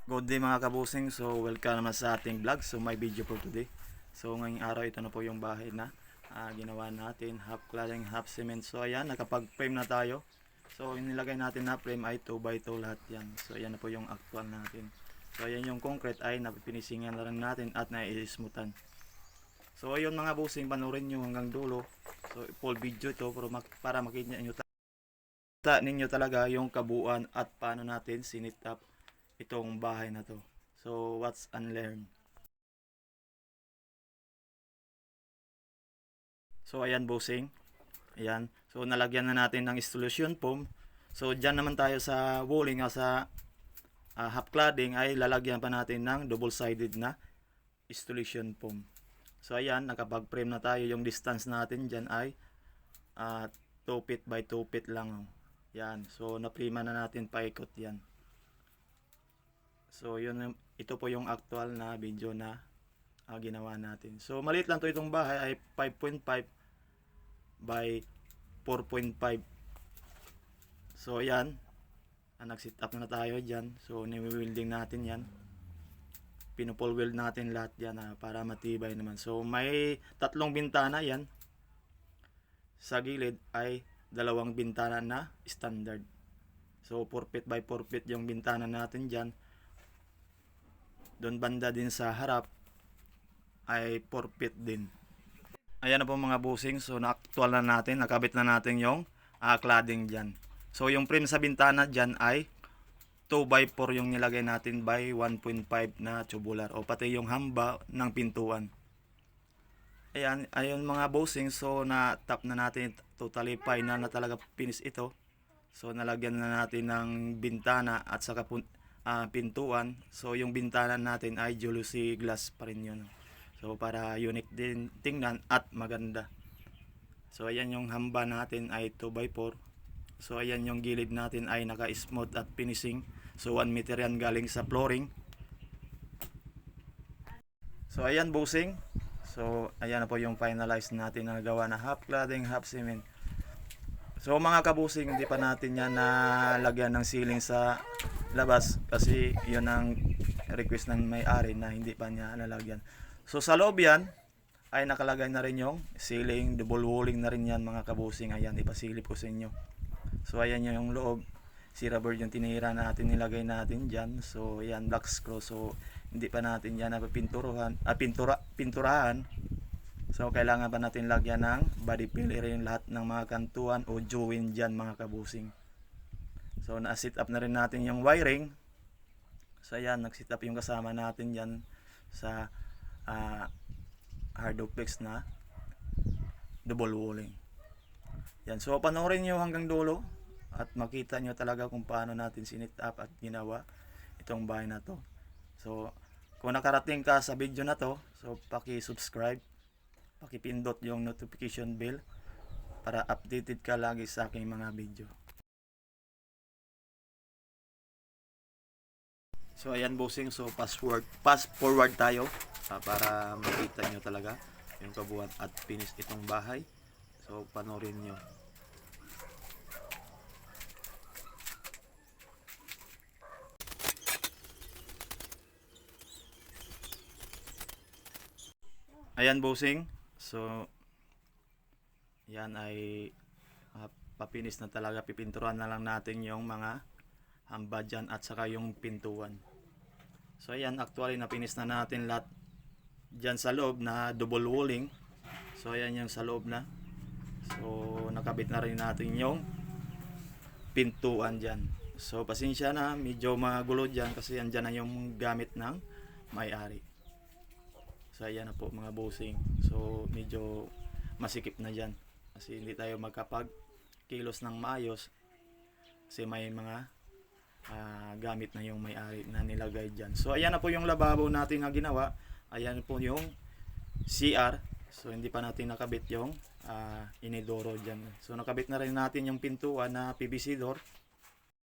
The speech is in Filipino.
Good day mga kabusing. So welcome naman sa ating vlog. So may video for today. So ngayong araw ito na po yung bahay na ginawa natin. Half cladding, half cement. So ayan, nakapag-frame na tayo. So inilagay natin na frame ay 2x2 lahat yan. So ayan na po yung actual natin. So ayan yung concrete ay napipinisingan na rin natin at nai-smoothan. So ayun mga busing, panurin nyo hanggang dulo. So full video ito para makita ninyo talaga yung kabuuan at paano natin sinit up itong bahay na to. So what's unlearn. So ayan bossing. Ayan. So nalagyan na natin ng installation foam. So dyan naman tayo sa walling sa half cladding ay lalagyan pa natin ng double sided na installation foam. So ayan, nakapag frame na tayo. Yung distance natin dyan ay 2 feet by 2 feet lang. Yan. So na-frame na natin paikot yan. So yun, ito po yung actual na video na ginawa natin. So maliit lang to, itong bahay ay 5.5 by 4.5. So ayan, nag-set up na tayo dyan. So ni-welding natin yan. Pinupol weld natin lahat yan para matibay naman. So may tatlong bintana yan. Sa gilid ay dalawang bintana na standard. So 4 feet by 4 feet yung bintana natin dyan. Doon banda din sa harap ay 4 feet din. Ayan na po mga busing. So na-actual na natin. Nakabit na natin yung cladding dyan. So yung frame sa bintana dyan ay 2x4 yung nilagay natin by 1.5 na tubular. O pati yung hamba ng pintuan. Ayan, ayun mga busing. So na-tap na natin. Totally final na talaga finish ito. So nalagyan na natin ng bintana at saka pintuan. So yung bintana natin ay jealousy glass pa rin yun. So para unique din tingnan at maganda. So ayan yung hamba natin ay 2x4. So ayan yung gilid natin ay naka-smooth at finishing. So 1 meter yan galing sa flooring. So ayan busing. So ayan na po yung finalize natin na nagawa na half cladding, half cement. So mga kabusing, hindi pa natin yan nalagyan ng ceiling sa labas kasi yun ang request ng may-ari na hindi pa niya nalagyan. So sa loob yan ay nakalagay na rin yung ceiling, double walling na rin yan mga kabusing. Ayan, ipasilip ko sa inyo. So ayan yung loob. Si rubber yung tinira natin, nilagay natin dyan. So ayan, black screw. So hindi pa natin yan pinturahan. So kailangan pa natin lagyan ng body pillar yung lahat ng mga kantuan o join dyan mga kabusing. So na-set up na rin natin yung wiring. So ayan, nag-set up yung kasama natin dyan sa hard duplex na double walling. Yan, so panoorin nyo hanggang dulo at makita nyo talaga kung paano natin sinit up at ginawa itong bahay na to. So kung nakarating ka sa video na to, so paki-subscribe, pakipindot yung notification bell para updated ka lagi sa aking mga video. So ayan bossing, so fast forward tayo para makita nyo talaga yung kabuuan at finish itong bahay. So panorin nyo. Ayan bossing, so yan ay papinis na talaga, pipinturan na lang natin yung mga hamba dyan at saka yung pintuan. So ayan, actually napinis na natin lahat dyan sa loob na double walling. So ayan yung sa loob na. So nakabit na rin natin yung pintuan dyan. So pasensya na, medyo magulo dyan kasi andyan na yung gamit ng may-ari. So ayan na po mga bossing. So medyo masikip na dyan kasi hindi tayo magkapag kilos ng maayos kasi may mga gamit na yung may-ari na nilagay dyan. So ayan na po yung lababo natin na ginawa. Ayan po yung CR. So hindi pa natin nakabit yung inidoro dyan. So nakabit na rin natin yung pintuan na PVC door.